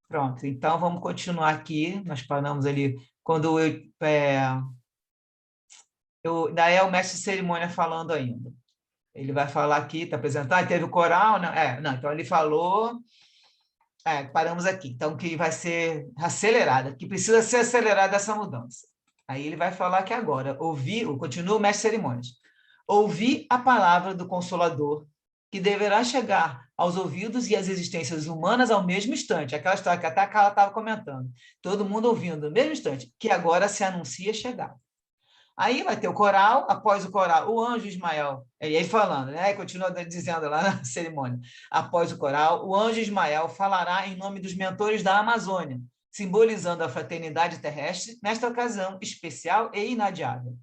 Pronto, então vamos continuar aqui. Nós paramos ali quando daí é o mestre de cerimônia falando ainda. Ele vai falar aqui, está apresentando, teve o coral, né? Não, então ele falou, paramos aqui. Então, que vai ser acelerada, que precisa ser acelerada essa mudança. Aí ele vai falar que agora, continua o mestre de cerimônias, ouvi a palavra do Consolador, que deverá chegar aos ouvidos e às existências humanas ao mesmo instante. Aquela história que até a Carla estava comentando. Todo mundo ouvindo no mesmo instante, que agora se anuncia chegar. Aí vai ter o coral, após o coral, o anjo Ismael, e aí falando, né? Continua dizendo lá na cerimônia, após o coral, o anjo Ismael falará em nome dos mentores da Amazônia, simbolizando a fraternidade terrestre, nesta ocasião especial e inadiável.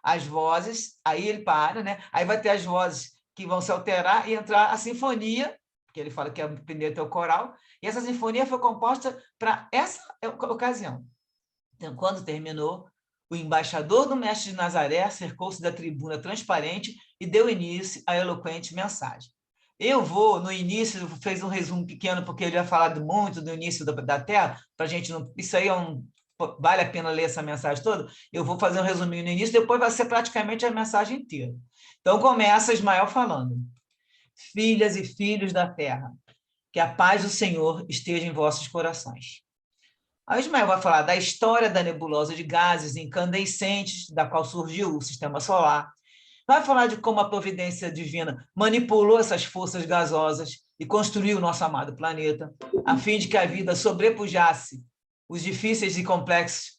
As vozes, aí ele para, né? Aí vai ter as vozes que vão se alterar e entrar a sinfonia, que ele fala que primeiro tem o coral, e essa sinfonia foi composta para essa ocasião. Então, quando terminou, o embaixador do mestre de Nazaré cercou-se da tribuna transparente e deu início à eloquente mensagem. Eu vou, no início, fez um resumo pequeno, porque ele ia falar muito do início da Terra, para a gente não. Isso aí vale a pena ler essa mensagem toda. Eu vou fazer um resuminho no início, depois vai ser praticamente a mensagem inteira. Então, começa Ismael falando: filhas e filhos da terra, que a paz do Senhor esteja em vossos corações. Aí Ismael vai falar da história da nebulosa de gases incandescentes, da qual surgiu o sistema solar. Vai falar de como a providência divina manipulou essas forças gasosas e construiu o nosso amado planeta, a fim de que a vida sobrepujasse os difíceis e complexos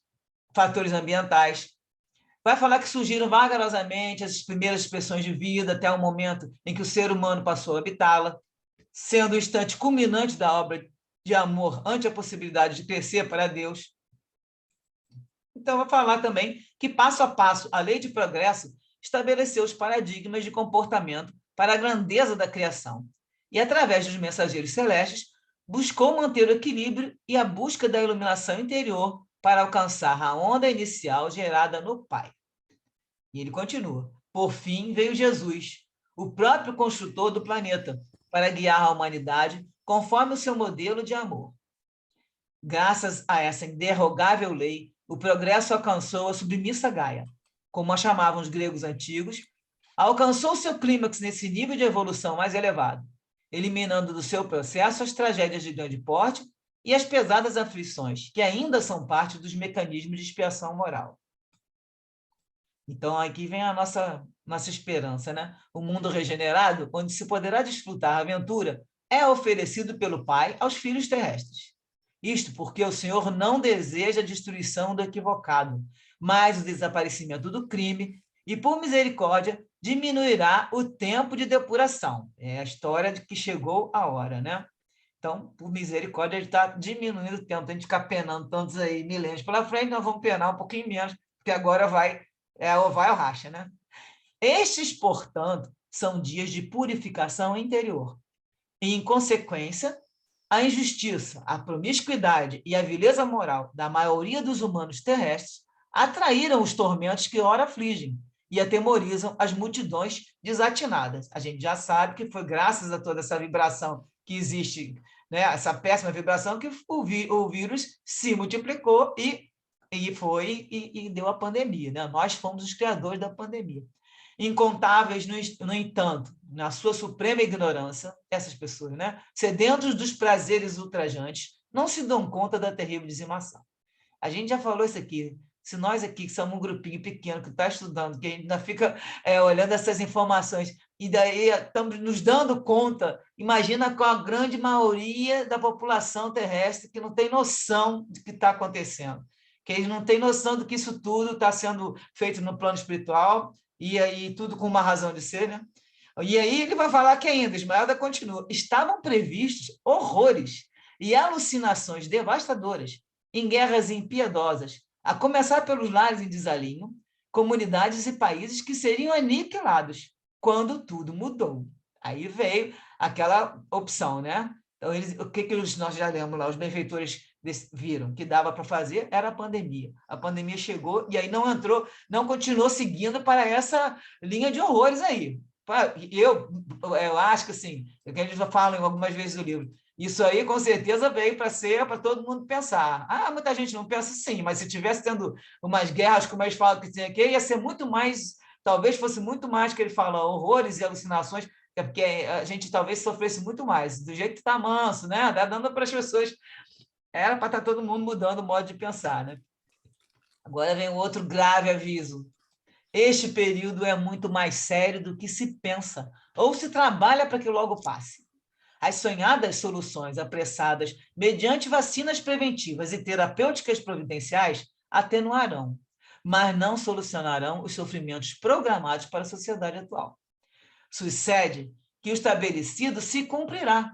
fatores ambientais. Vai falar que surgiram vagarosamente as primeiras expressões de vida até o momento em que o ser humano passou a habitá-la, sendo o instante culminante da obra de amor ante a possibilidade de crescer para Deus. Então, vou falar também que, passo a passo, a lei de progresso estabeleceu os paradigmas de comportamento para a grandeza da criação e, através dos mensageiros celestes, buscou manter o equilíbrio e a busca da iluminação interior para alcançar a onda inicial gerada no Pai. E ele continua. Por fim, veio Jesus, o próprio construtor do planeta, para guiar a humanidade conforme o seu modelo de amor. Graças a essa inderrogável lei, o progresso alcançou a submissa Gaia, como a chamavam os gregos antigos, alcançou seu clímax nesse nível de evolução mais elevado, eliminando do seu processo as tragédias de grande porte e as pesadas aflições, que ainda são parte dos mecanismos de expiação moral. Então, aqui vem a nossa esperança, né? O mundo regenerado, onde se poderá desfrutar a aventura, é oferecido pelo Pai aos filhos terrestres. Isto porque o Senhor não deseja a destruição do equivocado, mas o desaparecimento do crime, e, por misericórdia, diminuirá o tempo de depuração. É a história de que chegou a hora, né? Então, por misericórdia, ele está diminuindo o tempo. A gente ficar penando tantos aí milênios pela frente, nós vamos penar um pouquinho menos, porque agora vai ou racha, né? Estes, portanto, são dias de purificação interior. E, em consequência, a injustiça, a promiscuidade e a vileza moral da maioria dos humanos terrestres atraíram os tormentos que ora afligem e atemorizam as multidões desatinadas. A gente já sabe que foi graças a toda essa vibração que existe, né, essa péssima vibração, que o vírus se multiplicou e deu a pandemia, né? Nós fomos os criadores da pandemia. Incontáveis, no entanto, na sua suprema ignorância, essas pessoas, né, sedentos dos prazeres ultrajantes, não se dão conta da terrível dizimação. A gente já falou isso aqui. Se nós aqui, que somos um grupinho pequeno que está estudando, que ainda fica olhando essas informações, e daí estamos nos dando conta, imagina com a grande maioria da população terrestre que não tem noção do que está acontecendo, que eles não têm noção do que isso tudo está sendo feito no plano espiritual, e aí tudo com uma razão de ser, né? E aí ele vai falar que ainda, Ismael continua, estavam previstos horrores e alucinações devastadoras em guerras impiedosas, a começar pelos lares em desalinho, comunidades e países que seriam aniquilados quando tudo mudou. Aí veio aquela opção, né? Então, o que nós já lemos lá, os benfeitores viram que dava para fazer era a pandemia. A pandemia chegou e aí não continuou seguindo para essa linha de horrores aí. Eu acho que, assim, o que a gente já fala algumas vezes no livro, Isso aí, com certeza, veio para ser para todo mundo pensar. Ah, muita gente não pensa sim, mas se tivesse tendo umas guerras, como eles falam que tinha aqui, ia ser muito mais, talvez fosse muito mais que ele fala, horrores e alucinações, é porque a gente talvez sofresse muito mais. Do jeito que está manso, né? Dá dando para as pessoas. Era para estar todo mundo mudando o modo de pensar, né? Agora vem outro grave aviso. Este período é muito mais sério do que se pensa, ou se trabalha para que logo passe. As sonhadas soluções apressadas mediante vacinas preventivas e terapêuticas providenciais atenuarão, mas não solucionarão os sofrimentos programados para a sociedade atual. Sucede que o estabelecido se cumprirá,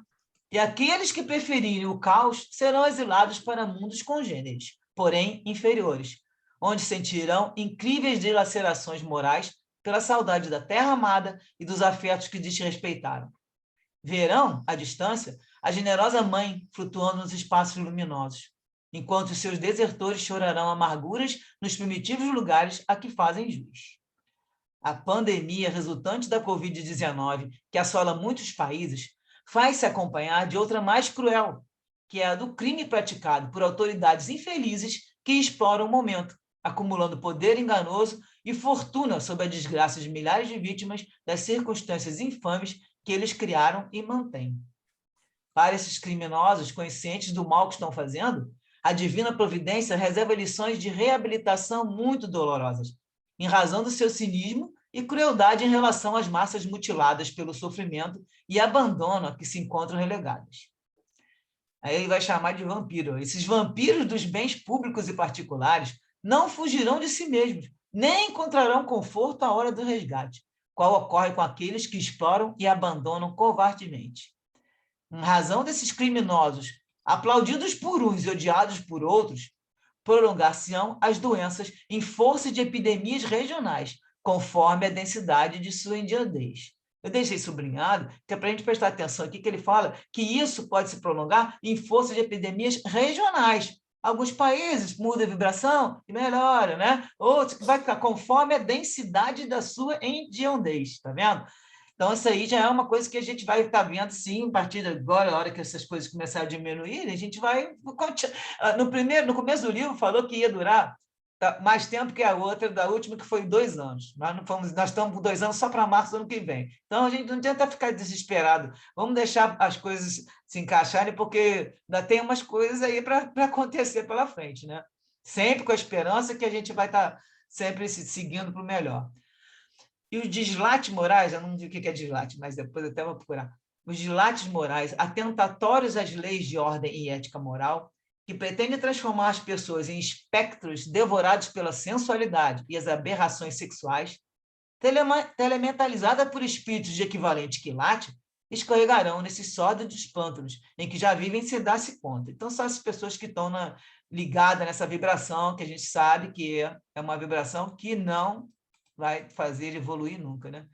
e aqueles que preferirem o caos serão exilados para mundos congêneres, porém inferiores, onde sentirão incríveis dilacerações morais pela saudade da terra amada e dos afetos que desrespeitaram. Verão, à distância, a generosa mãe flutuando nos espaços luminosos, enquanto seus desertores chorarão amarguras nos primitivos lugares a que fazem jus. A pandemia resultante da Covid-19, que assola muitos países, faz-se acompanhar de outra mais cruel, que é a do crime praticado por autoridades infelizes que exploram o momento, acumulando poder enganoso e fortuna sobre a desgraça de milhares de vítimas das circunstâncias infames que eles criaram e mantêm. Para esses criminosos, conscientes do mal que estão fazendo, a divina providência reserva lições de reabilitação muito dolorosas, em razão do seu cinismo e crueldade em relação às massas mutiladas pelo sofrimento e abandono a que se encontram relegadas. Aí ele vai chamar de vampiro. Esses vampiros dos bens públicos e particulares não fugirão de si mesmos, nem encontrarão conforto à hora do resgate, qual ocorre com aqueles que exploram e abandonam covardemente. Em razão desses criminosos, aplaudidos por uns e odiados por outros, prolongar-se-ão as doenças em força de epidemias regionais, conforme a densidade de sua indiandez. Eu deixei sublinhado, que é para a gente prestar atenção aqui, que ele fala que isso pode se prolongar em força de epidemias regionais. Alguns países muda a vibração e melhora, né? Outros que vai ficar conforme a densidade da sua indiandez, tá vendo? Então, isso aí já é uma coisa que a gente vai estar vendo, sim, a partir de agora, a hora que essas coisas começarem a diminuir, a gente vai... No começo do livro, falou que ia durar mais tempo que a outra, da última, que foi 2 anos. Nós estamos com 2 anos só para março do ano que vem. Então, a gente não tenta ficar desesperado. Vamos deixar as coisas se encaixarem, porque ainda tem umas coisas aí para acontecer pela frente, né? Sempre com a esperança que a gente vai estar sempre seguindo para o melhor. E os dislates morais, eu não digo o que é dislate, mas depois eu até vou procurar. Os dislates morais, atentatórios às leis de ordem e ética moral, que pretendem transformar as pessoas em espectros devorados pela sensualidade e as aberrações sexuais, telementalizadas por espíritos de equivalente quilate, escorregarão nesses sórdidos pântanos em que já vivem sem dar-se conta. Então, são as pessoas que estão ligadas nessa vibração, que a gente sabe que é uma vibração que não vai fazer ele evoluir nunca, né?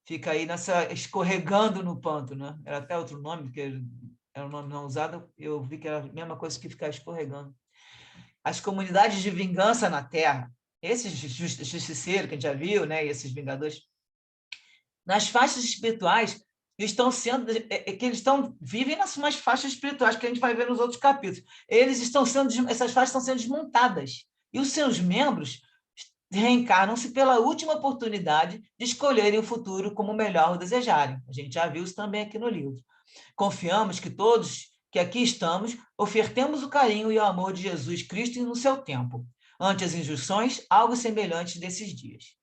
Fica aí nessa escorregando no pântano, né? Era até outro nome, porque era um nome não usado, eu vi que era a mesma coisa que ficar escorregando. As comunidades de vingança na Terra, esses justiceiros que a gente já viu, né? E esses vingadores, nas faixas espirituais, estão sendo, que eles vivem nas suas faixas espirituais, que a gente vai ver nos outros capítulos. Essas faixas estão sendo desmontadas. E os seus membros reencarnam-se pela última oportunidade de escolherem o futuro como melhor o desejarem. A gente já viu isso também aqui no livro. Confiamos que todos que aqui estamos ofertemos o carinho e o amor de Jesus Cristo no seu tempo, ante as injunções algo semelhantes desses dias.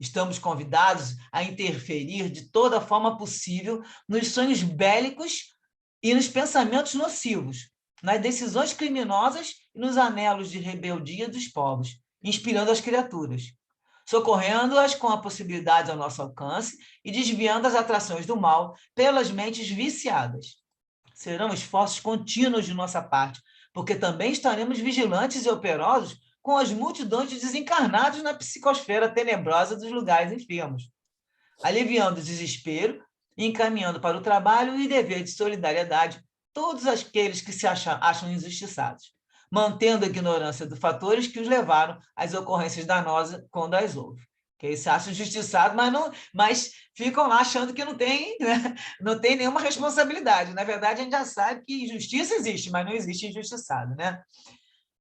Estamos convidados a interferir de toda forma possível nos sonhos bélicos e nos pensamentos nocivos, nas decisões criminosas e nos anelos de rebeldia dos povos, inspirando as criaturas, socorrendo-as com a possibilidade ao nosso alcance e desviando as atrações do mal pelas mentes viciadas. Serão esforços contínuos de nossa parte, porque também estaremos vigilantes e operosos com as multidões de desencarnados na psicosfera tenebrosa dos lugares enfermos, aliviando o desespero e encaminhando para o trabalho e dever de solidariedade todos aqueles que se acham injustiçados, mantendo a ignorância dos fatores que os levaram às ocorrências danosas quando as houve. que eles se acham injustiçados, mas ficam lá achando que não tem, né? Não tem nenhuma responsabilidade. Na verdade, a gente já sabe que injustiça existe, mas não existe injustiçado, né?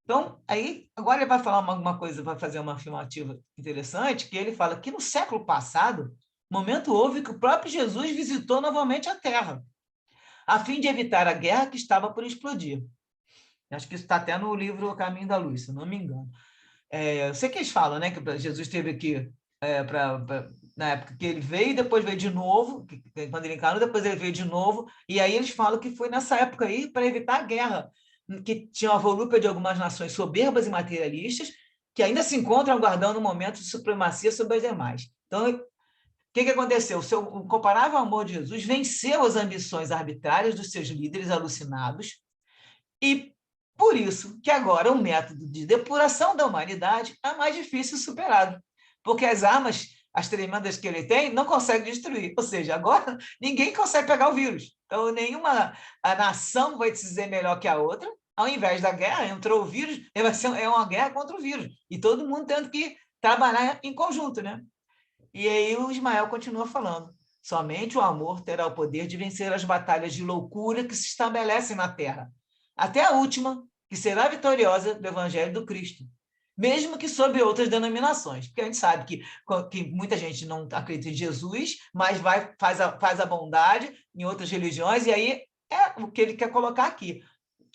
Então, aí, agora ele vai falar uma coisa, vai fazer uma afirmativa interessante, que ele fala que no século passado, momento houve que o próprio Jesus visitou novamente a Terra, a fim de evitar a guerra que estava por explodir. Acho que isso está até no livro Caminho da Luz, se não me engano. Eu sei que eles falam, né, que Jesus esteve aqui na época que ele veio, depois veio de novo, quando ele encarnou, depois ele veio de novo, e aí eles falam que foi nessa época aí para evitar a guerra, que tinha uma volúpia de algumas nações soberbas e materialistas, que ainda se encontram aguardando um momento de supremacia sobre as demais. Então, o que aconteceu? O comparável amor de Jesus venceu as ambições arbitrárias dos seus líderes alucinados, e por isso que agora o método de depuração da humanidade é mais difícil superado, porque as armas, as tremendas que ele tem, não conseguem destruir. Ou seja, agora ninguém consegue pegar o vírus. Então, a nação vai se dizer melhor que a outra. Ao invés da guerra, entrou o vírus, é uma guerra contra o vírus. E todo mundo tendo que trabalhar em conjunto, né? E aí o Ismael continua falando. Somente o amor terá o poder de vencer as batalhas de loucura que se estabelecem na Terra, até a última, que será vitoriosa do Evangelho do Cristo, mesmo que sob outras denominações, porque a gente sabe que muita gente não acredita em Jesus, mas faz a bondade em outras religiões, e aí é o que ele quer colocar aqui.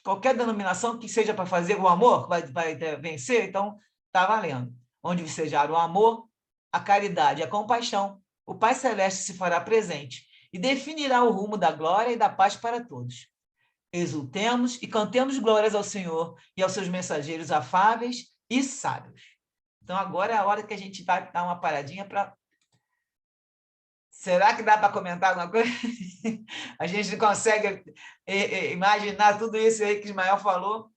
Qualquer denominação que seja para fazer o amor vai vencer, então está valendo. Onde vicejar o amor, a caridade e a compaixão, o Pai Celeste se fará presente e definirá o rumo da glória e da paz para todos. Exultemos e cantemos glórias ao Senhor e aos seus mensageiros afáveis e sábios. Então, agora é a hora que a gente vai dar uma paradinha para... Será que dá para comentar alguma coisa? A gente consegue imaginar tudo isso aí que Ismael falou?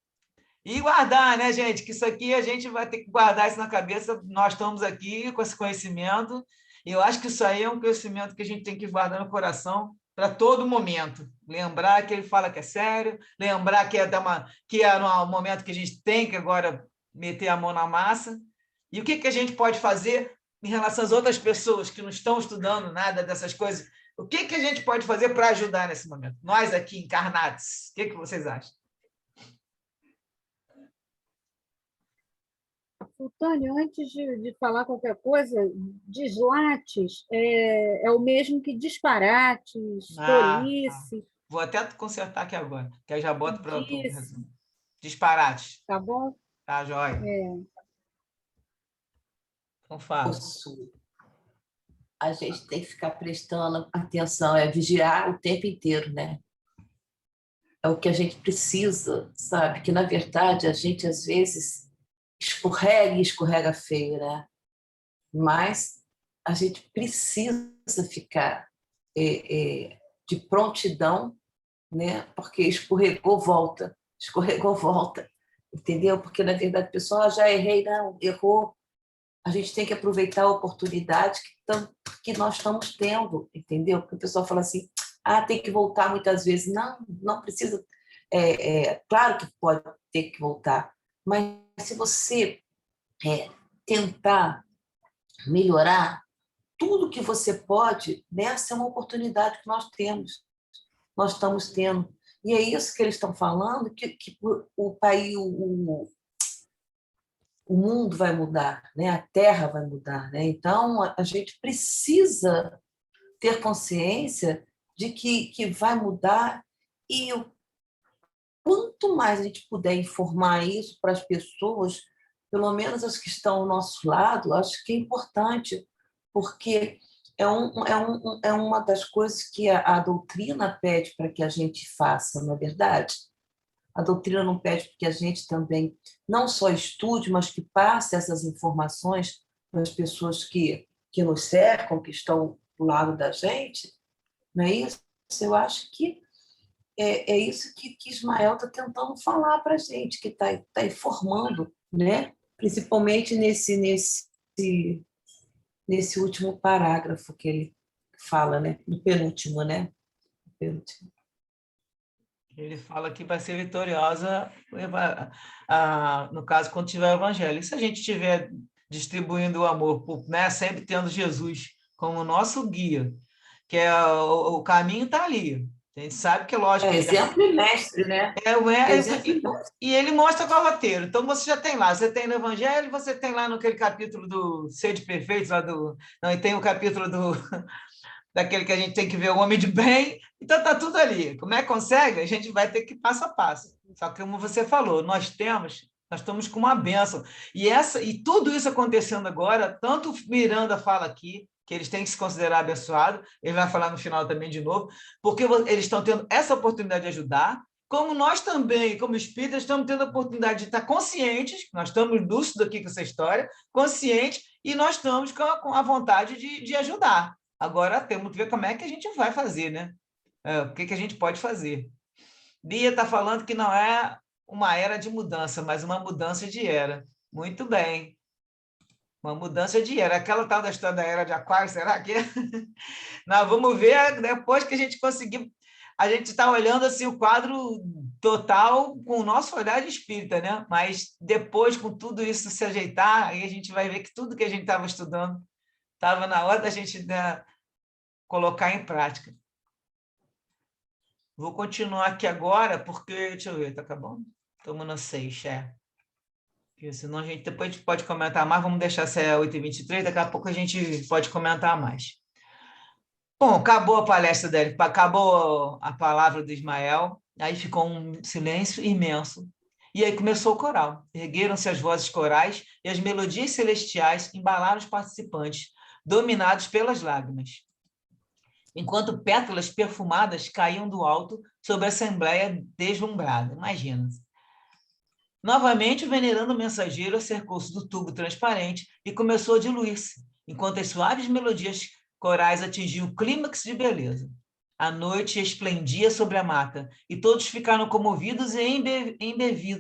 E guardar, né, gente? Que isso aqui a gente vai ter que guardar isso na cabeça. Nós estamos aqui com esse conhecimento. E eu acho que isso aí é um conhecimento que a gente tem que guardar no coração para todo momento. Lembrar que ele fala que é sério, lembrar que é no momento que a gente tem que agora meter a mão na massa. E o que a gente pode fazer em relação às outras pessoas que não estão estudando nada dessas coisas? O que a gente pode fazer para ajudar nesse momento? Nós aqui, encarnados, o que vocês acham? Sultânio, antes de falar qualquer coisa, dislates é o mesmo que disparates, Tá. tolice, Vou até consertar aqui agora, que aí já boto para o disse, resumo. Disparate. tá bom? Tá, joia. Então fala. A gente tem que ficar prestando atenção, é vigiar o tempo inteiro, né? É o que a gente precisa, sabe? Que, na verdade, a gente, às vezes, escorrega e escorrega feio, né? Mas a gente precisa ficar de prontidão, né? Porque escorregou, volta, entendeu? Porque, na verdade, o pessoal já errei, não, errou. A gente tem que aproveitar a oportunidade que nós estamos tendo, entendeu? Porque o pessoal fala assim, tem que voltar muitas vezes. Não, não precisa. Claro que pode ter que voltar, mas se você tentar melhorar tudo que você pode, essa é uma oportunidade que nós temos, nós estamos tendo. E é isso que eles estão falando, que o país, o mundo vai mudar, né? A Terra vai mudar, né? Então, a gente precisa ter consciência de que vai mudar e quanto mais a gente puder informar isso para as pessoas, pelo menos as que estão ao nosso lado, acho que é importante, porque é uma das coisas que a doutrina pede para que a gente faça, não é verdade? A doutrina não pede que a gente também não só estude, mas que passe essas informações para as pessoas que nos cercam, que estão do lado da gente, não é isso? Eu acho que é isso que Ismael está tentando falar para a gente, que está informando, né? Principalmente nesse último parágrafo que ele fala, né? No penúltimo, né? No penúltimo. Ele fala que vai ser vitoriosa, no caso, quando tiver o evangelho. E se a gente tiver distribuindo o amor, né? Sempre tendo Jesus como nosso guia, que é o caminho está ali. A gente sabe que, lógico, Exemplo e mestre, né? Exemplo e mestre. e ele mostra qual é o roteiro. Então, você já tem lá, você tem no Evangelho, você tem lá naquele capítulo do Sede Perfeitos, lá do... Não, e tem o capítulo daquele que a gente tem que ver o homem de bem. Então, está tudo ali. Como é que consegue? A gente vai ter que ir passo a passo. Só que, como você falou, nós estamos com uma bênção. E tudo isso acontecendo agora, tanto Miranda fala aqui, que eles têm que se considerar abençoados, ele vai falar no final também de novo, porque eles estão tendo essa oportunidade de ajudar, como nós também, como espíritas, estamos tendo a oportunidade de estar conscientes, nós estamos lúcidos aqui com essa história, conscientes, e nós estamos com a vontade de ajudar. Agora temos que ver como é que a gente vai fazer, né? O que a gente pode fazer. Bia está falando que não é uma era de mudança, mas uma mudança de era. Muito bem. Uma mudança de era. Aquela tal da história da era de Aquário, será que é? Nós vamos ver depois que a gente conseguir. A gente está olhando assim, o quadro total com o nosso olhar de espírita, né? Mas depois, com tudo isso se ajeitar, aí a gente vai ver que tudo que a gente estava estudando estava na hora da gente, né, colocar em prática. Vou continuar aqui agora, porque, deixa eu ver, está acabando? Estamos no 6, porque senão depois a gente pode comentar mais, vamos deixar se é 8h23, daqui a pouco a gente pode comentar mais. Bom, acabou a palestra dele, acabou a palavra do Ismael, aí ficou um silêncio imenso, e aí começou o coral. Ergueram-se as vozes corais e as melodias celestiais embalaram os participantes, dominados pelas lágrimas, enquanto pétalas perfumadas caíam do alto sobre a assembleia deslumbrada. Imagina. Novamente, o venerando mensageiro acercou-se do tubo transparente e começou a diluir-se, enquanto as suaves melodias corais atingiam o clímax de beleza. A noite esplendia sobre a mata, e todos ficaram comovidos e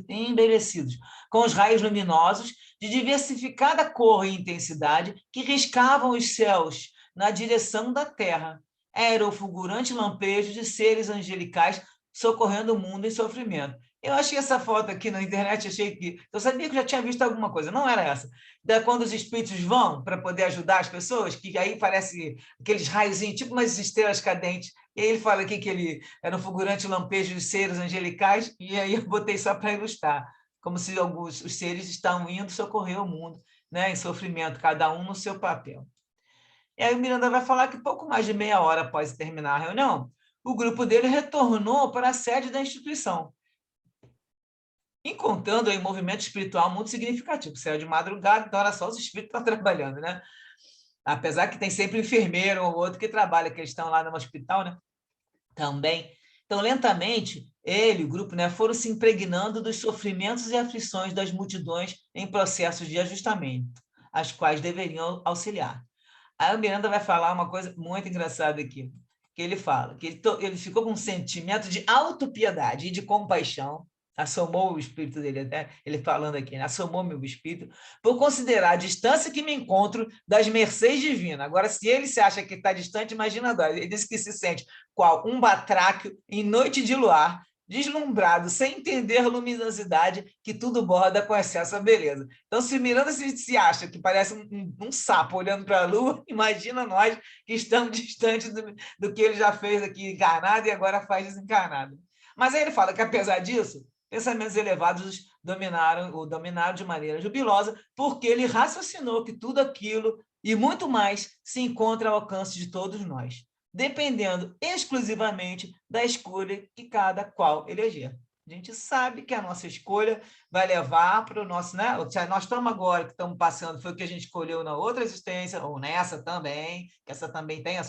embevecidos, com os raios luminosos de diversificada cor e intensidade que riscavam os céus na direção da terra. Era o fulgurante lampejo de seres angelicais socorrendo o mundo em sofrimento. Eu achei essa foto aqui na internet, achei que... Eu sabia que já tinha visto alguma coisa, não era essa. Quando os espíritos vão para poder ajudar as pessoas, que aí parece aqueles raiozinhos, tipo umas estrelas cadentes. E aí ele fala aqui que ele era um fulgurante lampejo de seres angelicais, e aí eu botei só para ilustrar, como se os seres estão indo socorrer o mundo, né, em sofrimento, cada um no seu papel. E aí o Miranda vai falar que pouco mais de meia hora após terminar a reunião, o grupo dele retornou para a sede da instituição, encontrando aí um movimento espiritual muito significativo. Saiu de madrugada, então era só os espíritos que estão trabalhando, né? Apesar que tem sempre enfermeiro ou outro que trabalha, que eles estão lá no hospital, né? Também. Então, lentamente, o grupo, né, foram se impregnando dos sofrimentos e aflições das multidões em processos de ajustamento, as quais deveriam auxiliar. Aí o Miranda vai falar uma coisa muito engraçada aqui, que ele fala que ele ficou com um sentimento de autopiedade e de compaixão, assomou o espírito dele, até ele falando aqui, né? Assomou meu espírito, por considerar a distância que me encontro das mercês divinas. Agora, se ele se acha que está distante, imagina agora. Ele diz que se sente qual um batráquio em noite de luar, deslumbrado, sem entender a luminosidade que tudo borda com excesso à beleza. Então, se Miranda se acha que parece um sapo olhando para a lua, imagina nós que estamos distantes do que ele já fez aqui encarnado e agora faz desencarnado. Mas aí ele fala que, apesar disso, pensamentos elevados dominaram de maneira jubilosa, porque ele raciocinou que tudo aquilo e muito mais se encontra ao alcance de todos nós, dependendo exclusivamente da escolha que cada qual eleger. A gente sabe que a nossa escolha vai levar para o nosso... Né? Nós estamos agora, que estamos passando, foi o que a gente escolheu na outra existência, ou nessa também, que essa também tem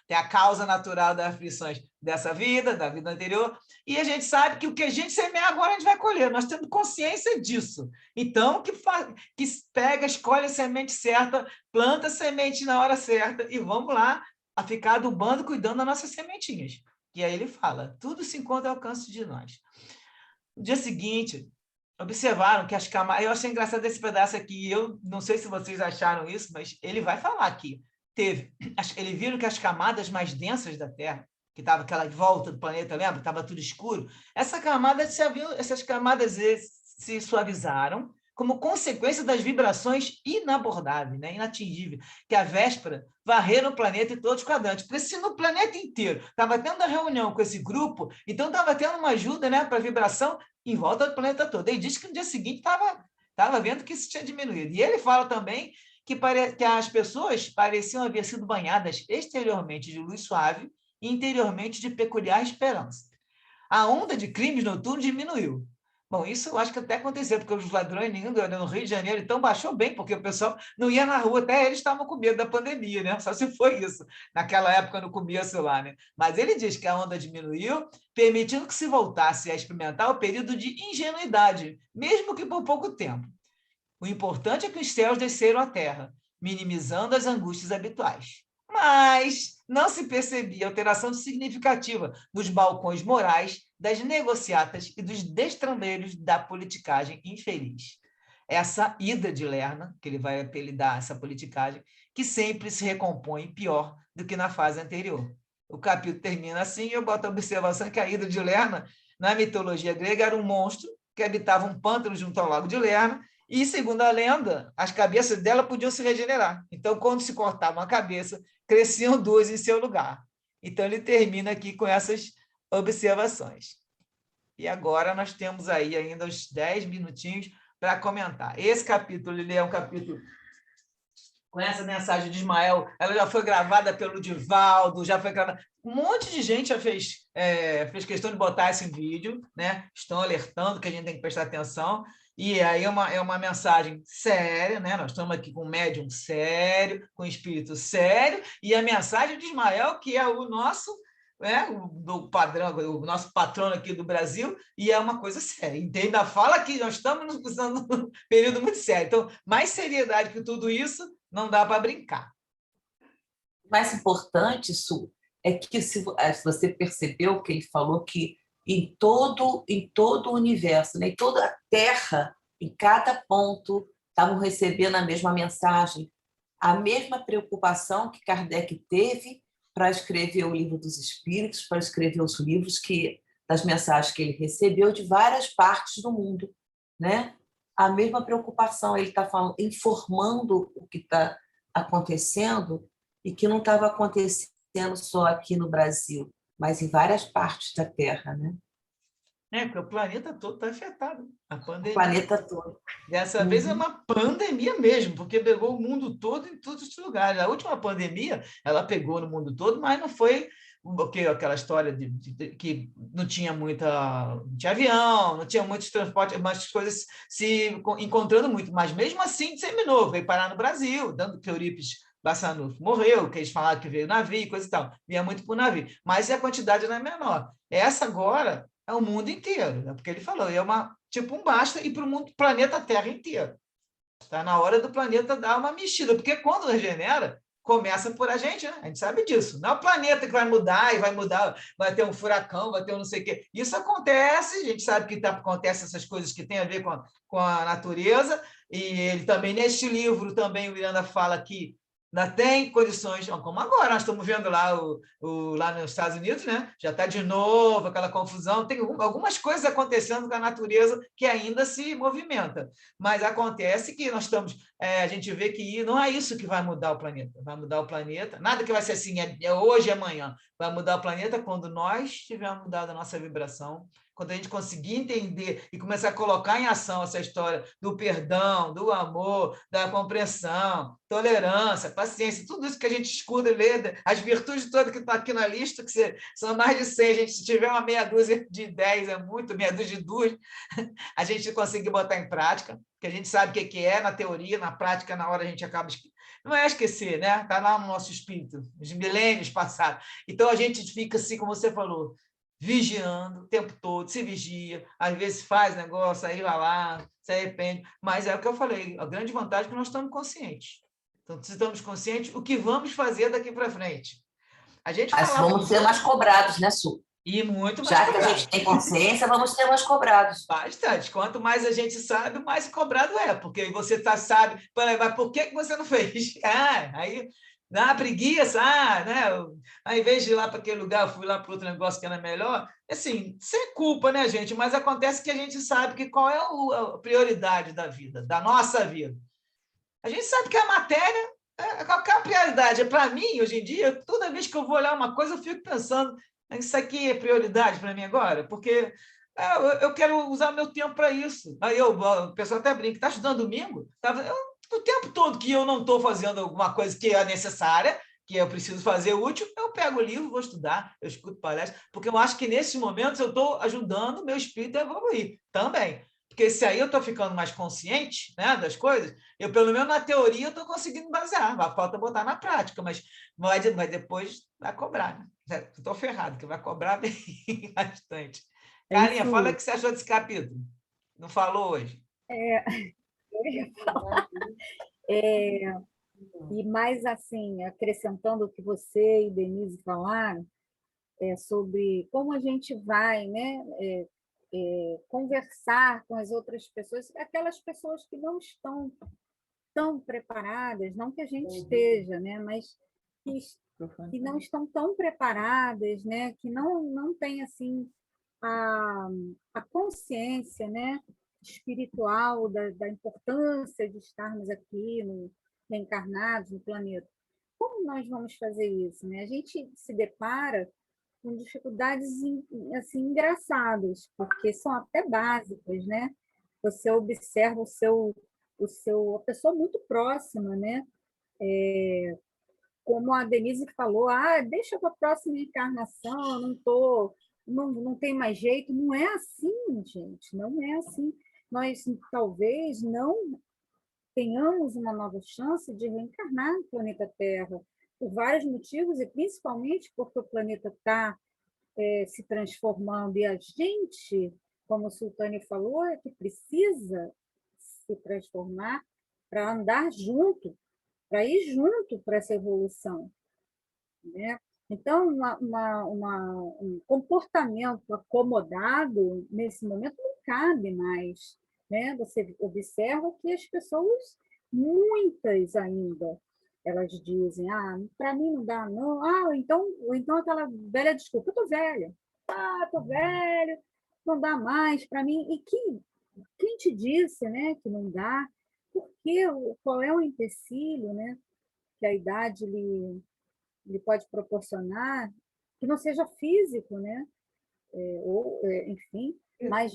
tem a causa natural das aflições dessa vida, da vida anterior, e a gente sabe que o que a gente semear agora, a gente vai colher. Nós temos consciência disso. Então, que pega, escolhe a semente certa, planta a semente na hora certa, e vamos lá, a ficar adubando, cuidando das nossas sementinhas. E aí ele fala, tudo se encontra ao alcance de nós. No dia seguinte, observaram que as camadas... Eu achei engraçado esse pedaço aqui, eu não sei se vocês acharam isso, mas ele vai falar aqui. Eles viram que as camadas mais densas da Terra, que estava aquela volta do planeta, lembra? Estava tudo escuro. Essas camadas se suavizaram, como consequência das vibrações inabordáveis, né? Inatingíveis, que a véspera varreram o planeta e todos os quadrantes. Porque se no planeta inteiro estava tendo a reunião com esse grupo, então estava tendo uma ajuda, né, para a vibração em volta do planeta todo. Ele disse que no dia seguinte estava vendo que isso tinha diminuído. E ele fala também que as pessoas pareciam haver sido banhadas exteriormente de luz suave e interiormente de peculiar esperança. A onda de crimes noturnos diminuiu. Bom, isso eu acho que até aconteceu, porque os ladrões no Rio de Janeiro, então baixou bem, porque o pessoal não ia na rua, até eles estavam com medo da pandemia, né? Só se foi isso, naquela época, no começo lá, né? Mas ele diz que a onda diminuiu, permitindo que se voltasse a experimentar o período de ingenuidade, mesmo que por pouco tempo. O importante é que os céus desceram à terra, minimizando as angústias habituais. Mas não se percebia alteração significativa nos balcões morais, das negociatas e dos destrambelhos da politicagem infeliz. Essa ida de Lerna, que ele vai apelidar essa politicagem, que sempre se recompõe pior do que na fase anterior. O capítulo termina assim, e eu boto a observação que a ida de Lerna, na mitologia grega, era um monstro que habitava um pântano junto ao lago de Lerna, e, segundo a lenda, as cabeças dela podiam se regenerar. Então, quando se cortava uma cabeça, cresciam duas em seu lugar. Então, ele termina aqui com essas observações. E agora nós temos aí ainda uns 10 minutinhos para comentar. Esse capítulo, ele é um capítulo com essa mensagem de Ismael, ela já foi gravada pelo Divaldo, já foi gravada. Um monte de gente já fez questão de botar esse vídeo, né? Estão alertando que a gente tem que prestar atenção. E aí é uma mensagem séria, né? Nós estamos aqui com um médium sério, com um espírito sério, e a mensagem de Ismael, que é o nosso, do padrão, o nosso patrono aqui do Brasil, e é uma coisa séria. E ainda fala que nós estamos num período muito sério. Então, mais seriedade que tudo isso, não dá para brincar. O mais importante, Su, é que se você percebeu que ele falou que em todo o universo, né, em toda a Terra, em cada ponto, estavam recebendo a mesma mensagem, a mesma preocupação que Kardec teve para escrever o Livro dos Espíritos, para escrever os livros das mensagens que ele recebeu de várias partes do mundo, né? A mesma preocupação, ele está informando o que está acontecendo e que não estava acontecendo só aqui no Brasil, mas em várias partes da Terra, né? Porque o planeta todo está afetado. A pandemia. O planeta todo. Dessa vez é uma pandemia mesmo, porque pegou o mundo todo em todos os lugares. A última pandemia, ela pegou no mundo todo, mas não foi aquela história de que não tinha não tinha avião, não tinha muitos transportes, mas as coisas se encontrando muito. Mas mesmo assim disseminou, veio parar no Brasil, dando que Eurípides Bassanufo morreu, que eles falaram que veio navio, coisa e tal. Vinha muito por navio. Mas a quantidade não é menor. Essa agora é o mundo inteiro, né? Porque ele falou, é tipo um basta e para o planeta Terra inteiro. Está na hora do planeta dar uma mexida, porque quando regenera, começa por a gente, né? A gente sabe disso. Não é o planeta que vai mudar, vai ter um furacão, vai ter um não sei o quê. Isso acontece, a gente sabe que acontece essas coisas que têm a ver com a natureza, e ele também, neste livro, também o Miranda fala que ainda tem condições, como agora, nós estamos vendo lá, lá nos Estados Unidos, né? Já está de novo aquela confusão, tem algumas coisas acontecendo com a natureza que ainda se movimenta, mas acontece que nós estamos, a gente vê que não é isso que vai mudar o planeta, nada que vai ser assim, hoje e amanhã, vai mudar o planeta quando nós tivermos mudado a nossa vibração, quando a gente conseguir entender e começar a colocar em ação essa história do perdão, do amor, da compreensão, tolerância, paciência, tudo isso que a gente escuta e lê, as virtudes todas que estão aqui na lista, que são mais de 100, gente, se tiver uma meia dúzia de 10, é muito, meia dúzia de 2, a gente conseguir botar em prática, porque a gente sabe o que é na teoria, na prática, na hora a gente acaba não é esquecer, né? Está lá no nosso espírito, os milênios passados. Então, a gente fica assim, como você falou, vigiando o tempo todo, se vigia, às vezes faz negócio, aí vai lá, se arrepende, mas é o que eu falei, a grande vantagem é que nós estamos conscientes. Então, se estamos conscientes, o que vamos fazer daqui para frente? Mas vamos ser mais cobrados, né, Su? E muito mais Já cobrados. que a gente tem consciência, vamos ser mais cobrados. Bastante. Quanto mais a gente sabe, mais cobrado é, porque você sabe, mas por que você não fez? Aí dá uma preguiça, né? Ao invés de ir lá para aquele lugar, eu fui lá para outro negócio que era melhor, assim, sem culpa, né, gente? Mas acontece que a gente sabe que qual é a prioridade da vida, da nossa vida. A gente sabe que a matéria, qual que é a prioridade? Para mim, hoje em dia, toda vez que eu vou olhar uma coisa, eu fico pensando, isso aqui é prioridade para mim agora? Porque eu quero usar meu tempo para isso. Aí o pessoal até brinca, está estudando domingo? O tempo todo que eu não estou fazendo alguma coisa que é necessária, que eu preciso fazer útil, eu pego o livro, vou estudar, eu escuto palestra, porque eu acho que nesses momentos eu estou ajudando o meu espírito a evoluir também. Porque se aí eu estou ficando mais consciente, né, das coisas, eu, pelo menos na teoria, estou conseguindo basear. Falta botar na prática, mas depois vai cobrar. Né? Estou ferrado, que vai cobrar bem bastante. Carlinha, fala o que você achou desse capítulo. Não falou hoje? Eu ia falar. E mais assim, acrescentando o que você e Denise falaram, sobre como a gente vai, né, conversar com as outras pessoas, aquelas pessoas que não estão tão preparadas, não que a gente esteja, né, mas que não estão tão preparadas, né, que não têm assim a consciência, né, espiritual da importância de estarmos aqui reencarnados no planeta. Como nós vamos fazer isso, né? A gente se depara com dificuldades assim engraçadas, porque são até básicas, né? Você observa a pessoa muito próxima, né? Como a Denise falou, deixa para a próxima encarnação, não tem mais jeito. Não é assim, gente, não é assim. Nós talvez não tenhamos uma nova chance de reencarnar no planeta Terra, por vários motivos, e principalmente porque o planeta está se transformando, e a gente, como o Sultani falou, é que precisa se transformar para andar junto, para ir junto para essa evolução. Né? Então, um comportamento acomodado, nesse momento, não cabe mais. Né? Você observa que as pessoas, muitas ainda, elas dizem, para mim não dá, não. Ou então aquela velha desculpa, eu estou velha. Estou velho, não dá mais para mim. E quem te disse, né, que não dá? Porque qual é o empecilho, né, que a idade lhe pode proporcionar, que não seja físico, né? Enfim, mas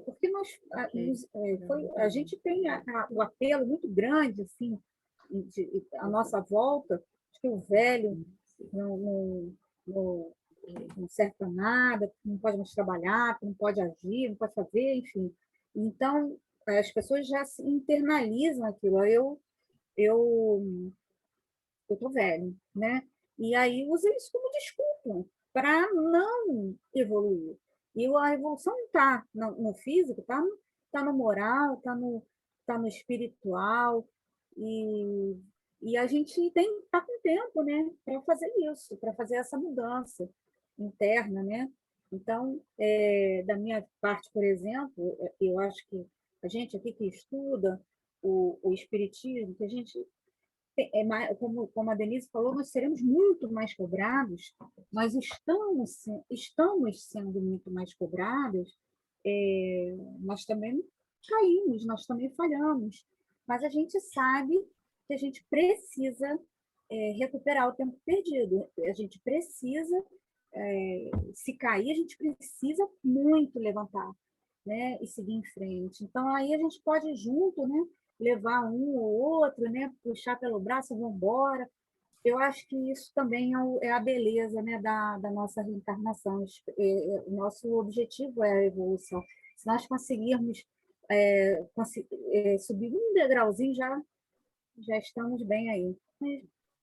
porque a gente tem o apelo muito grande assim, à nossa volta, de que o velho não serve para nada, não pode mais trabalhar, não pode agir, não pode fazer, enfim. Então, as pessoas já se internalizam aquilo. Eu estou velho, né? E aí usa isso como desculpa para não evoluir. E a evolução não está no físico, está no moral, tá no espiritual, e a gente está com tempo, né, para fazer isso, para fazer essa mudança interna, né? Então, da minha parte, por exemplo, eu acho que a gente aqui que estuda o espiritismo, que a gente como a Denise falou, nós seremos muito mais cobrados, nós estamos sendo muito mais cobrados, nós também caímos, nós também falhamos, mas a gente sabe que a gente precisa recuperar o tempo perdido, a gente precisa, se cair, a gente precisa muito levantar, né, e seguir em frente. Então, aí a gente pode ir junto, né, levar um ou outro, né, puxar pelo braço e vamos embora. Eu acho que isso também é a beleza, né, da nossa reencarnação. O nosso objetivo é a evolução. Se nós conseguirmos subir um degrauzinho, já estamos bem aí.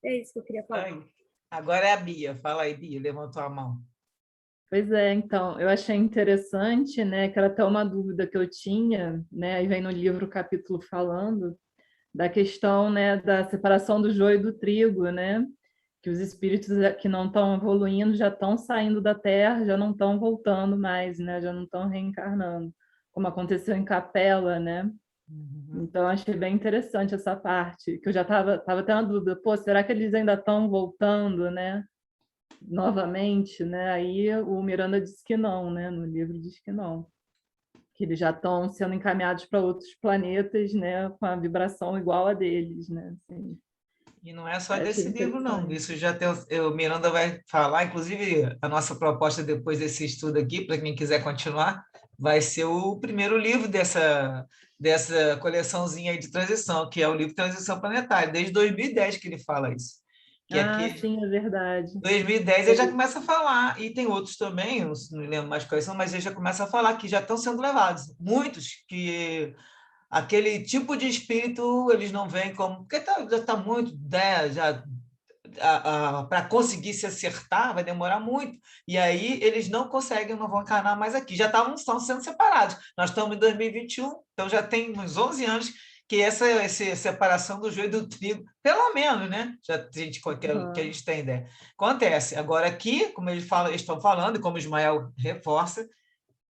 É isso que eu queria falar. Agora é a Bia. Fala aí, Bia, levantou a mão. Pois é, então, eu achei interessante, né, que era até uma dúvida que eu tinha, né, aí vem no livro o capítulo falando da questão, né, da separação do joio e do trigo, né, que os espíritos que não estão evoluindo já estão saindo da Terra, já não estão voltando mais, né, já não estão reencarnando, como aconteceu em Capela, né. Então, achei bem interessante essa parte, que eu já estava até na dúvida, será que eles ainda estão voltando, né? novamente, né? Aí o Miranda disse que não, né? No livro diz que não, que eles já estão sendo encaminhados para outros planetas, né? Com a vibração igual a deles, né? Assim, E não é só achei desse livro, não. interessante. Isso já tem, o Miranda vai falar, inclusive, a nossa proposta depois desse estudo aqui, para quem quiser continuar, vai ser o primeiro livro dessa coleçãozinha aí de transição, que é o livro Transição Planetária, desde 2010 que ele fala isso. Que Ah, aqui, sim, é verdade. 2010 ele já começa a falar, e tem outros também, não lembro mais quais são, mas ele já começa a falar que já estão sendo levados. Muitos que aquele tipo de espírito eles não veem como. Porque já está muito, né, já para conseguir se acertar vai demorar muito. E aí eles não conseguem, não vão encarnar mais aqui. Já estão sendo separados. Nós estamos em 2021, então já tem uns 11 anos que essa separação do joio e do trigo, pelo menos, né? Já a gente, que a gente tem ideia. Acontece. Agora aqui, como eles estão falando, e como o Ismael reforça,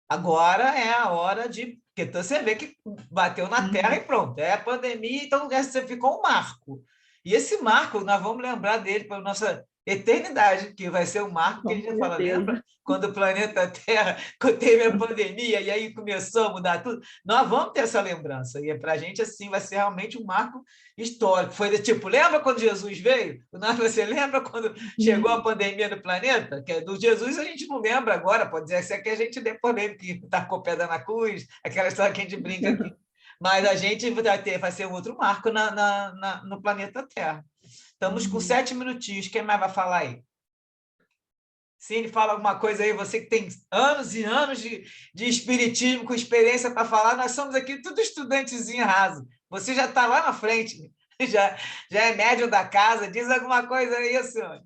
agora é a hora de. Porque você vê que bateu na Terra e pronto, é a pandemia, então você ficou um marco. E esse marco, nós vamos lembrar dele para a nossa eternidade, que vai ser um marco que a Com gente já fala, lembra certeza. quando o planeta Terra teve a pandemia e aí começou a mudar tudo? Nós vamos ter essa lembrança, e para a gente, assim, vai ser realmente um marco histórico. Foi tipo, lembra quando Jesus veio? Você lembra quando chegou a pandemia no planeta? Que do Jesus a gente não lembra agora, pode dizer assim, que a gente depois lembra que tacou pedra na cruz, aquela história que a gente brinca aqui. Mas a gente vai ser um outro marco no planeta Terra. Estamos com 7 minutinhos. Quem mais vai falar aí? Se ele fala alguma coisa aí, você que tem anos e anos de espiritismo, com experiência para falar, nós somos aqui tudo estudantezinho raso. Você já está lá na frente, já é médium da casa. Diz alguma coisa aí, Alcione.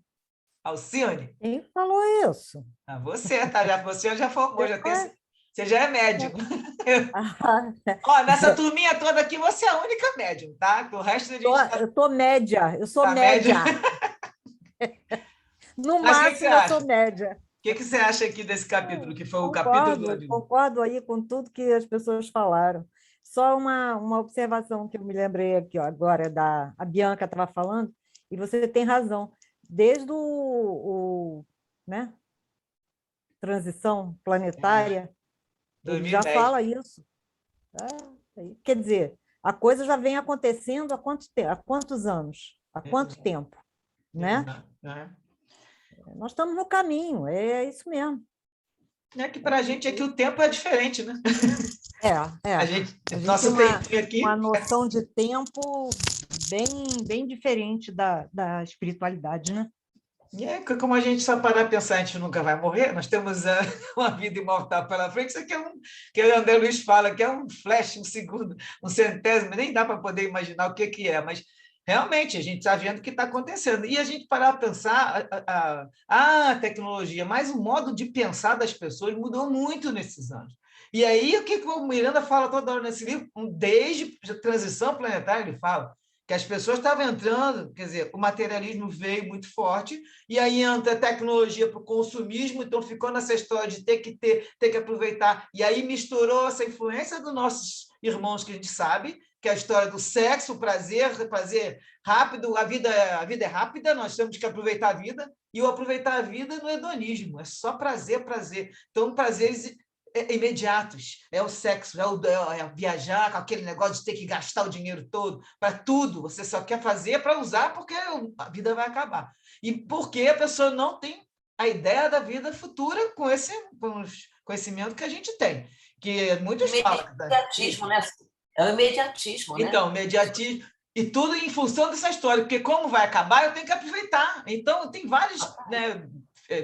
Alcione? Quem falou isso? Você, tá? Você já formou, Depois- você já é médium. Ah, Ó, nessa turminha toda aqui, você é a única médium, tá? O resto a gente eu tô média, eu sou tá médium. média. No Mas o que você máximo, eu sou acha? média. O que você acha aqui desse capítulo, que foi o capítulo Concordo, concordo aí com tudo que as pessoas falaram. Só uma observação que eu me lembrei aqui ó, agora, a Bianca estava falando, e você tem razão. Desde né, transição planetária, ele já 2010. fala isso. Quer dizer, a coisa já vem acontecendo há há quantos anos? Há quanto tempo? Né? Nós estamos no caminho, é isso mesmo. É que para a gente aqui o tempo é diferente, né? A gente nosso tempinho aqui. Uma noção de tempo bem diferente da espiritualidade, né? E é como a gente só parar a pensar, a gente nunca vai morrer, nós temos uma vida imortal pela frente, isso aqui que o André Luiz fala, que é um flash, um segundo, um centésimo, nem dá para poder imaginar o que é, mas realmente a gente está vendo o que está acontecendo. E a gente parar a pensar, a tecnologia, mas o modo de pensar das pessoas mudou muito nesses anos. E aí, o que o Miranda fala toda hora nesse livro, desde a transição planetária, ele fala que as pessoas estavam entrando, quer dizer, o materialismo veio muito forte, e aí entra a tecnologia para o consumismo, então ficou nessa história de ter que aproveitar, e aí misturou essa influência dos nossos irmãos que a gente sabe, que é a história do sexo, o prazer rápido, a vida é rápida, nós temos que aproveitar a vida, e o aproveitar a vida no hedonismo, é só prazer. Então, prazeres imediatos, é o sexo, é viajar com aquele negócio de ter que gastar o dinheiro todo para tudo, você só quer fazer para usar porque a vida vai acabar. E porque a pessoa não tem a ideia da vida futura com o conhecimento que a gente tem, que muitos falam. Imediatismo, né? É o imediatismo, né? Então, imediatismo, e tudo em função dessa história, porque como vai acabar, eu tenho que aproveitar. Então, tem vários, né,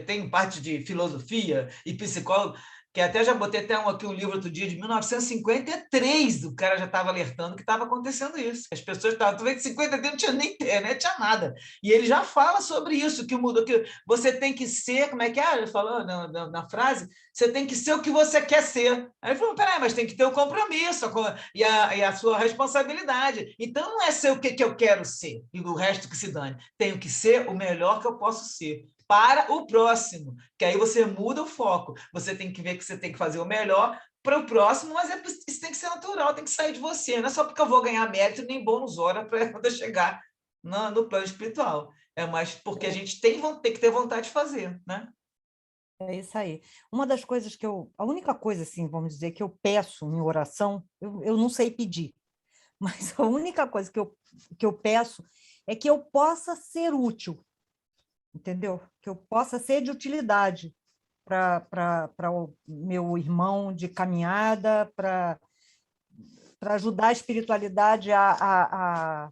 tem parte de filosofia e psicólogo, que até já botei aqui um livro outro dia, de 1953, o cara já estava alertando que estava acontecendo isso. As pessoas estavam, tu vê que 53 não tinha nem internet, tinha nada. E ele já fala sobre isso, que mudou, que você tem que ser, como é que é? Ele falou na frase, você tem que ser o que você quer ser. Aí ele falou, peraí, mas tem que ter o compromisso e a sua responsabilidade. Então, não é ser o que eu quero ser, e o resto que se dane. Tenho que ser o melhor que eu posso ser para o próximo, que aí você muda o foco. Você tem que ver que você tem que fazer o melhor para o próximo, mas isso tem que ser natural, tem que sair de você. Não é só porque eu vou ganhar mérito nem bônus hora para quando eu chegar no plano espiritual. É mais porque a gente tem que ter vontade de fazer, né? É isso aí. Uma das coisas a única coisa, assim, vamos dizer, que eu peço em oração, eu não sei pedir, mas a única coisa que eu peço é que eu possa ser útil, entendeu? Que eu possa ser de utilidade para o meu irmão de caminhada, para ajudar a espiritualidade a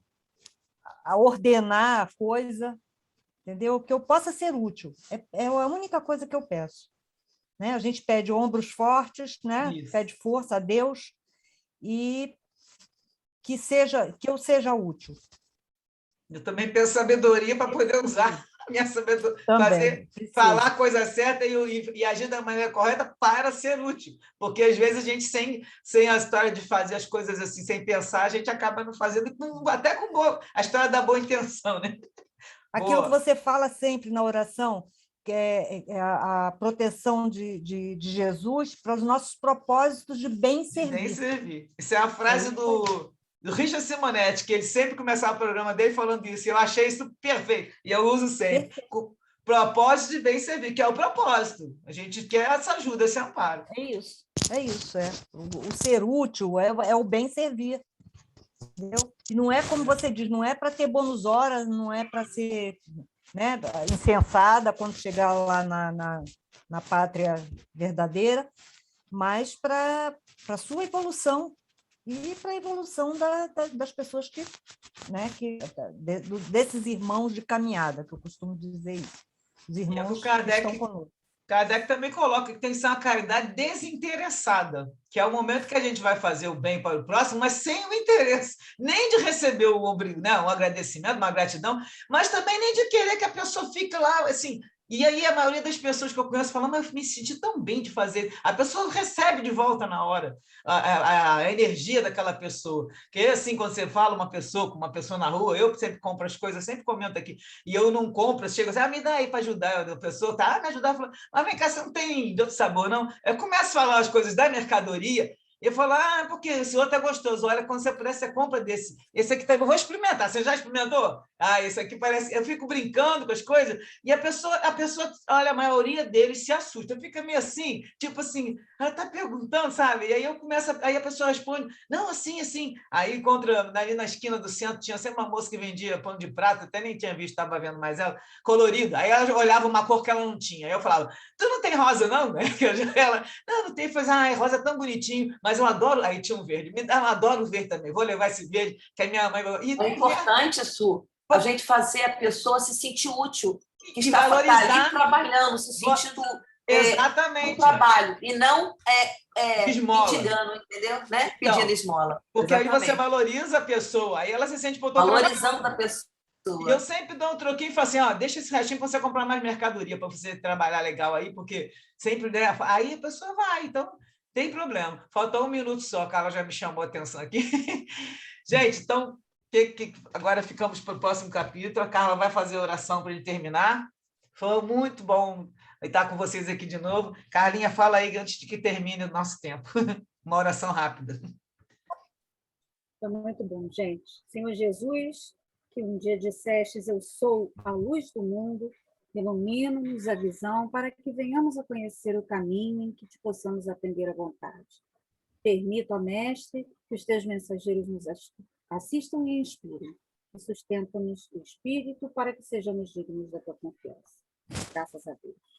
ordenar a coisa, entendeu? Que eu possa ser útil. É a única coisa que eu peço. Né? A gente pede ombros fortes, né? Isso. Pede força a Deus e que eu seja útil. Eu também peço sabedoria para poder usar a minha sabedoria, Também, falar a coisa certa e agir da maneira correta para ser útil. Porque, às vezes, a gente, sem a história de fazer as coisas assim, sem pensar, a gente acaba não fazendo, até com a história da boa intenção, né? Aquilo que Boa. você fala sempre na oração, que é a proteção de Jesus para os nossos propósitos de bem servir. Bem servir. Isso é a frase do Richard Simonetti, que ele sempre começava o programa dele falando isso. E eu achei isso perfeito. E eu uso sempre. Propósito de bem servir, que é o propósito. A gente quer essa ajuda, esse amparo. É isso. O ser útil é o bem servir. Entendeu? E não é como você diz, não é para ter bônus horas, não é para ser, né, insensada quando chegar lá na pátria verdadeira, mas para a sua evolução e para a evolução das pessoas né, desses irmãos de caminhada, que eu costumo dizer isso. Os irmãos que estão conosco. Kardec também coloca que tem que ser uma caridade desinteressada, que é o momento que a gente vai fazer o bem para o próximo, mas sem o interesse, nem de receber né, um agradecimento, uma gratidão, mas também nem de querer que a pessoa fique lá, assim. E aí a maioria das pessoas que eu conheço falam, mas eu me senti tão bem de fazer. A pessoa recebe de volta na hora a energia daquela pessoa. Que assim, quando você fala com uma pessoa na rua, eu sempre compro as coisas, sempre comento aqui, e eu não compro, chego assim, me dá aí para ajudar. A pessoa tá, me ajudar, fala, mas vem cá, você não tem de outro sabor, não? Eu começo a falar as coisas da mercadoria, eu falo, porque esse outro é gostoso. Olha, quando você puder, você compra desse. Esse aqui também, vou experimentar. Você já experimentou? Esse aqui parece. Eu fico brincando com as coisas, e a pessoa, olha, a maioria deles se assusta. Fica meio assim, tipo assim, ela está perguntando, sabe? E aí aí a pessoa responde, não, assim, assim. Aí ali na esquina do centro, tinha sempre uma moça que vendia pano de prata, até nem tinha visto, estava vendo mais ela, colorida. Aí ela olhava uma cor que ela não tinha. Aí eu falava, tu não tem rosa, não? Ela, não tem. Rosa é tão bonitinho, mas eu adoro. Aí tinha um verde. Eu adoro o verde também. Vou levar esse verde, que a minha mãe. É importante, Su, a gente fazer a pessoa se sentir útil, que está valorizar, ali trabalhando, se sentindo exatamente no trabalho, e não esmola. mendigando, entendeu? Né? Então, pedindo esmola. Porque exatamente. Aí você valoriza a pessoa, aí ela se sente valorizando a pessoa. E eu sempre dou um troquinho e falo assim, deixa esse restinho para você comprar mais mercadoria, para você trabalhar legal aí, porque sempre aí a pessoa vai, então tem problema. Faltou 1 minuto só, a Carla já me chamou a atenção aqui. Gente, então, agora ficamos para o próximo capítulo, a Carla vai fazer a oração para ele terminar. Foi muito bom estar com vocês aqui de novo. Carlinha, fala aí antes de que termine o nosso tempo. Uma oração rápida. Foi muito bom, gente. Senhor Jesus, que um dia dissestes, eu sou a luz do mundo, ilumina-nos a visão para que venhamos a conhecer o caminho em que te possamos aprender à vontade. Permita, ó Mestre, que os teus mensageiros nos assistam e inspirem, e sustenta-nos o espírito para que sejamos dignos da tua confiança. Graças a Deus.